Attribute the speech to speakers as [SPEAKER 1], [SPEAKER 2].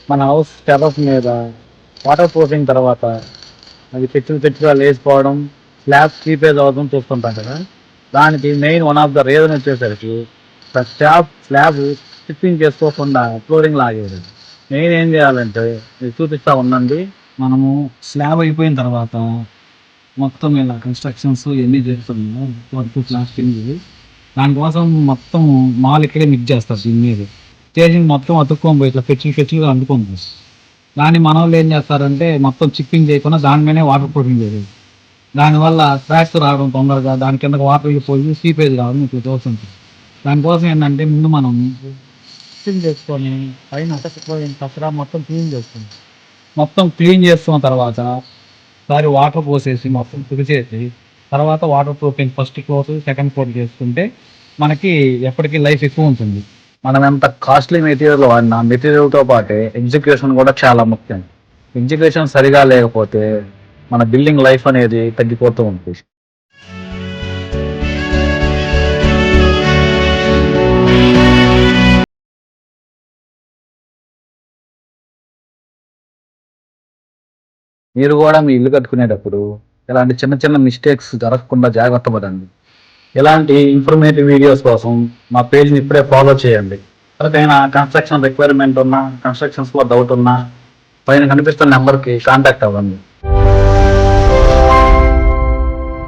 [SPEAKER 1] మన house terrace మీద water proofing తర్వాత అది తెచ్చుగా లేచిపోవడం, స్లాబ్ స్లీపేజ్ అవ్వడం చూస్తుంటాం కదా. దానికి main one of the reason వచ్చేసరికి స్లాబ్ స్టిచ్చింగ్ చేసుకోకుండా ఫ్లోరింగ్ లాగేది. మెయిన్ ఏం చేయాలంటే ఇది చూపిస్తా ఉండండి. మనము స్లాబ్ అయిపోయిన తర్వాత మొత్తం ఇలా కన్స్ట్రక్షన్స్ ఎన్ని చేస్తున్నాము వర్క్ ప్లాస్టింగ్, దానికోసం మొత్తం మాల్ ఇక్కడే మిక్స్ చేస్తారు. దీని మీద స్టేజింగ్ మొత్తం అతుక్కొని పోయి ఇట్లా ఫెచ్చిగా అందుకుంటుంది. దాన్ని మన వాళ్ళు ఏం చేస్తారంటే మొత్తం చిప్పింగ్ చేయకుండా దాని మీదనే వాటర్ ప్రూఫింగ్ చేసేది. దానివల్ల క్రాక్స్ రావడం తొందరగా, దాని కింద వాటర్ పోయి సీపేజ్ రావడం ఇప్పుడు తోస్తుంది. దానికోసం ఏంటంటే ముందు మనం చిప్పింగ్ చేసుకొని పైన అతకపోయిన కచరా మొత్తం క్లీన్ చేస్తున్న తర్వాత ఒకసారి వాటర్ పోసేసి మొత్తం తుడిచేసి తర్వాత water proofing first floor second floor చేసుకుంటే మనకి ఎప్పటికీ లైఫ్ ఎక్కువ ఉంటుంది. మనం ఎంత కాస్ట్లీ మెటీరియల్ వాడినా మెటీరియల్తో పాటే ఎగ్జిక్యూషన్ కూడా చాలా ముఖ్యం. ఎగ్జిక్యూషన్ సరిగా లేకపోతే మన బిల్డింగ్ లైఫ్ అనేది తగ్గిపోతూ ఉంటుంది. మీరు కూడా మీ ఇల్లు కట్టుకునేటప్పుడు ఇలాంటి చిన్న చిన్న మిస్టేక్స్ జరగకుండా జాగ్రత్త పడండి. ఇలాంటి ఇన్ఫర్మేటివ్ వీడియోస్ కోసం మా పేజ్ని ఇప్పుడే ఫాలో చేయండి. ఎవరికైనా కన్స్ట్రక్షన్ రిక్వైర్మెంట్ ఉన్నా, కన్స్ట్రక్షన్స్లో డౌట్ ఉన్నా పైన కనిపిస్తున్న నెంబర్కి కాంటాక్ట్ అవ్వండి.